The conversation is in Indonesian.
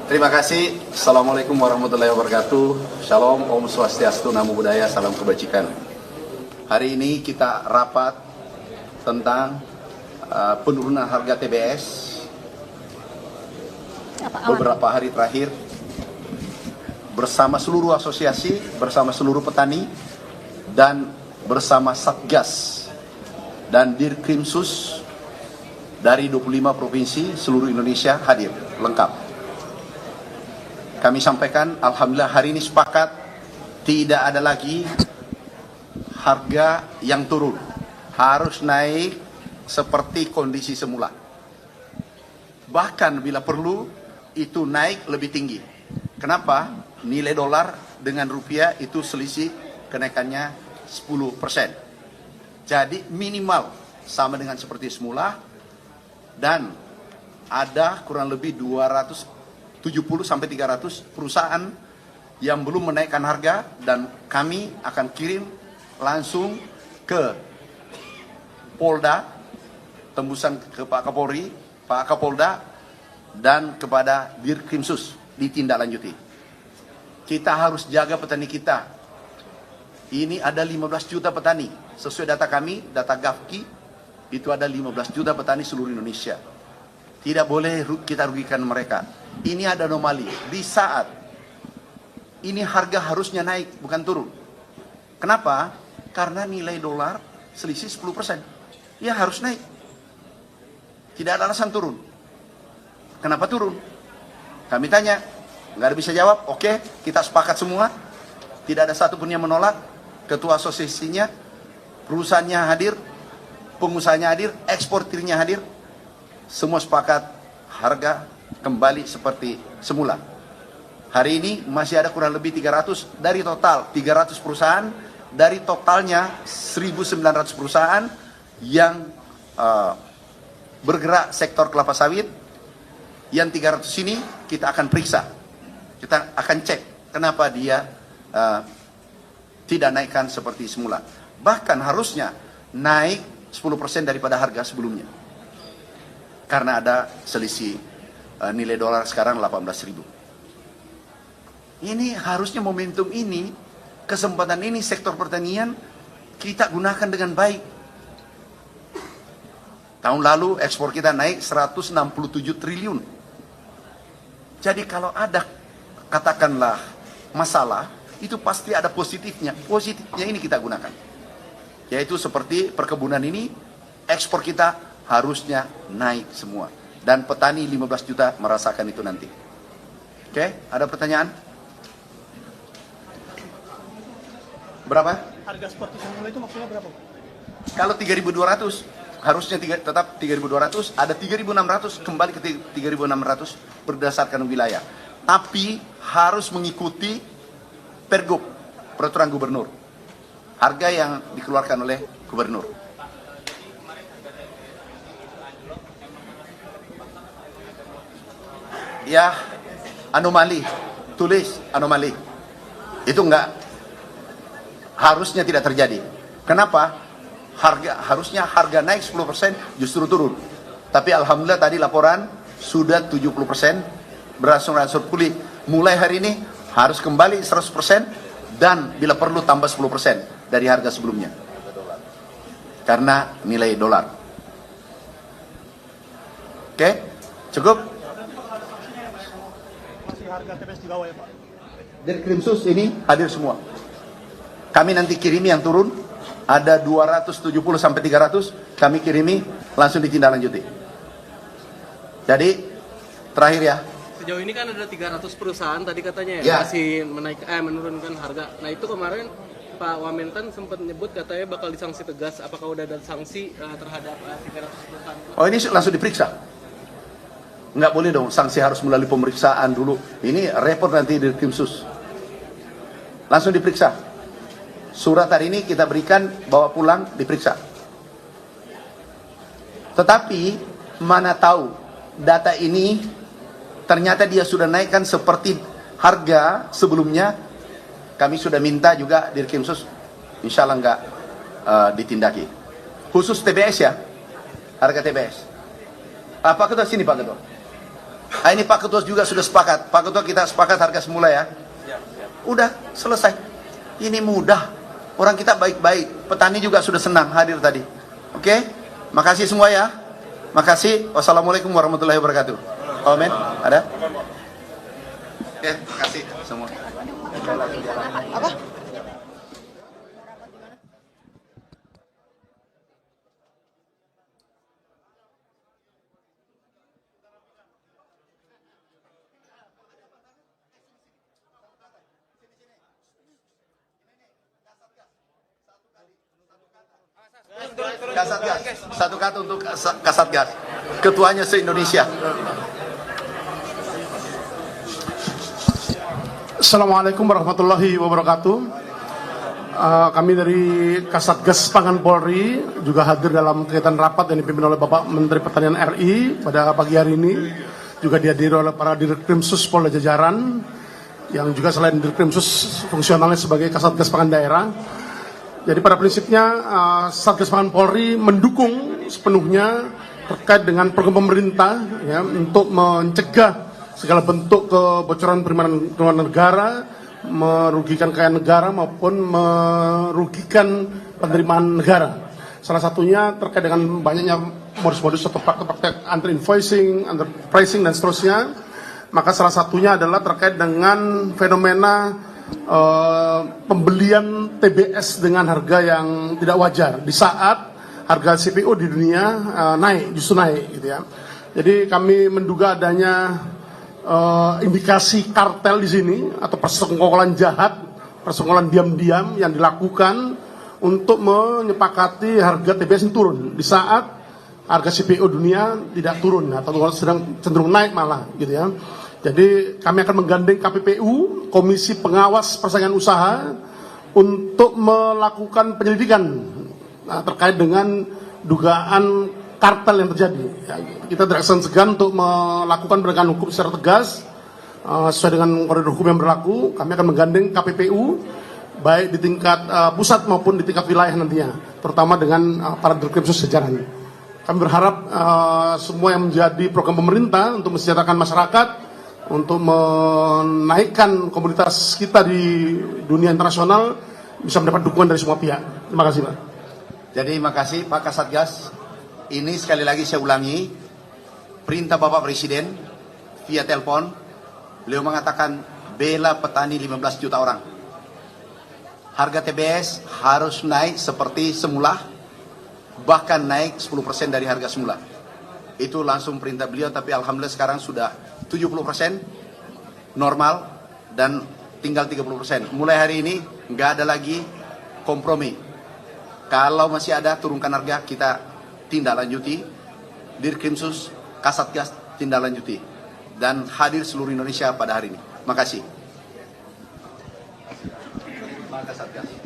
Terima kasih. Assalamualaikum warahmatullahi wabarakatuh. Shalom, Om Swastiastu, Namo Buddhaya, salam kebajikan. Hari ini kita rapat tentang penurunan harga TBS beberapa hari terakhir bersama seluruh asosiasi, bersama seluruh petani, dan bersama Satgas dan Dirkrimsus dari 25 provinsi seluruh Indonesia hadir lengkap. Kami sampaikan, alhamdulillah hari ini sepakat tidak ada lagi harga yang turun, harus naik seperti kondisi semula. Bahkan bila perlu itu naik lebih tinggi. Kenapa? Nilai dolar dengan rupiah itu selisih kenaikannya 10%. Jadi minimal sama dengan seperti semula, dan ada kurang lebih 270 sampai 300 perusahaan yang belum menaikkan harga, dan kami akan kirim langsung ke Polda, tembusan ke Pak Kapolri, Pak Kapolda, dan kepada Dirkrimsus ditindaklanjuti. Kita harus jaga petani kita. Ini ada 15 juta petani. Sesuai data kami, data Gafki, itu ada 15 juta petani seluruh Indonesia. Tidak boleh kita rugikan mereka. Ini ada anomali. Di saat ini harga harusnya naik, bukan turun. Kenapa? Karena nilai dolar selisih 10%. Ya harus naik. Tidak ada alasan turun. Kenapa turun? Kami tanya, nggak ada bisa jawab. Oke, kita sepakat semua. Tidak ada satupun yang menolak. Ketua asosiasinya, perusahaannya hadir, pengusahanya hadir, eksportirnya hadir. Semua sepakat harga kembali seperti semula. Hari ini masih ada kurang lebih 300 dari total 300 perusahaan, dari totalnya 1.900 perusahaan yang bergerak sektor kelapa sawit. Yang 300 ini kita akan periksa, kita akan cek kenapa dia tidak naikkan seperti semula. Bahkan harusnya naik 10% daripada harga sebelumnya, karena ada selisih nilai dolar sekarang 18.000. Ini harusnya momentum ini, kesempatan ini sektor pertanian kita gunakan dengan baik. Tahun lalu ekspor kita naik 167 triliun. Jadi kalau ada katakanlah masalah, itu pasti ada positifnya. Positifnya ini kita gunakan. Yaitu seperti perkebunan ini, ekspor kita harusnya naik semua. Dan petani 15 juta merasakan itu nanti. Oke, ada pertanyaan? Berapa? Harga seperti semula itu maksudnya berapa? Kalau 3.200, harusnya tetap 3.200, ada 3.600, kembali ke 3.600 berdasarkan wilayah. Tapi harus mengikuti Pergub, peraturan gubernur. Harga yang dikeluarkan oleh gubernur. Ya, anomali, tulis anomali. Itu harusnya tidak terjadi. Kenapa? Harusnya harga naik 10%, justru turun. Tapi alhamdulillah tadi laporan sudah 70% berangsur-angsur pulih. Mulai hari ini harus kembali 100%, dan bila perlu tambah 10% dari harga sebelumnya. Karena nilai dolar. Oke, cukup? Masih harga TBS di bawah ya Pak? Dari Krimsus ini hadir semua. Kami nanti kirimi yang turun, ada 270 sampai 300, kami kirimi langsung ditindaklanjuti. Jadi terakhir ya. Sejauh ini kan ada 300 perusahaan tadi katanya Ya. masih menurunkan harga. Nah itu kemarin Pak Wamentan sempat menyebut katanya bakal disanksi tegas. Apakah udah ada sanksi terhadap 300 perusahaan? Oh, ini langsung diperiksa. Nggak boleh dong, sanksi harus melalui pemeriksaan dulu. Ini report nanti di Krimsus. Langsung diperiksa. Surat hari ini kita berikan, bawa pulang, diperiksa. Tetapi mana tahu data ini ternyata dia sudah naikkan seperti harga sebelumnya. Kami sudah minta juga Dirkrimsus, insya Allah nggak ditindaki. Khusus TBS ya, harga TBS. Pak Ketua sini Pak Ketua. Nah, ini Pak Ketua juga sudah sepakat. Pak Ketua, kita sepakat harga semula ya. Udah selesai. Ini mudah. Orang kita baik-baik. Petani juga sudah senang hadir tadi. Oke? Makasih semua ya. Makasih. Wassalamualaikum warahmatullahi wabarakatuh. Amin. Ada? Oke, makasih semua. Apa? Kasatgas. Satu kata untuk Kasatgas. Ketuanya se-Indonesia. Assalamualaikum warahmatullahi wabarakatuh. Kami dari Kasatgas Pangan Polri juga hadir dalam kegiatan rapat yang dipimpin oleh Bapak Menteri Pertanian RI pada pagi hari ini. Juga dihadiri oleh para Dirkrimsus Polda Jajaran yang juga selain Dirkrimsus fungsionalnya sebagai Kasatgas Pangan Daerah. Jadi pada prinsipnya Satgas Pangan Polri mendukung sepenuhnya terkait dengan program pemerintah ya, untuk mencegah segala bentuk kebocoran penerimaan negara, merugikan kekayaan negara maupun merugikan penerimaan negara. Salah satunya terkait dengan banyaknya modus-modus atau praktek-praktek under invoicing, under pricing dan seterusnya. Maka salah satunya adalah terkait dengan fenomena pembelian TBS dengan harga yang tidak wajar di saat harga CPO di dunia justru naik gitu ya. Jadi kami menduga adanya indikasi kartel di sini atau persekongkolan jahat, persekongkolan diam-diam yang dilakukan untuk menyepakati harga TBS yang turun di saat harga CPO dunia tidak turun atau sedang cenderung naik malah gitu ya. Jadi kami akan menggandeng KPPU, Komisi Pengawas Persaingan Usaha, untuk melakukan penyelidikan terkait dengan dugaan kartel yang terjadi. Ya, kita tidak segan untuk melakukan penegakan hukum secara tegas sesuai dengan koridor hukum yang berlaku. Kami akan menggandeng KPPU baik di tingkat pusat maupun di tingkat wilayah nantinya, terutama dengan para Dirkrimsus jajaran. Kami berharap semua yang menjadi program pemerintah untuk mensejahterakan masyarakat, untuk menaikkan komunitas kita di dunia internasional bisa mendapat dukungan dari semua pihak. Terima kasih, Pak. Jadi makasih Pak Kasatgas. Ini sekali lagi saya ulangi, perintah Bapak Presiden via telepon, beliau mengatakan bela petani 15 juta orang. Harga TBS harus naik seperti semula, bahkan naik 10% dari harga semula. Itu langsung perintah beliau, tapi alhamdulillah sekarang sudah 70% normal dan tinggal 30%. Mulai hari ini nggak ada lagi kompromi. Kalau masih ada turunkan harga, kita tindak lanjuti. Dirkrimsus, Kasatgas tindak lanjuti. Dan hadir seluruh Indonesia pada hari ini. Makasih. Pak Kasatgas.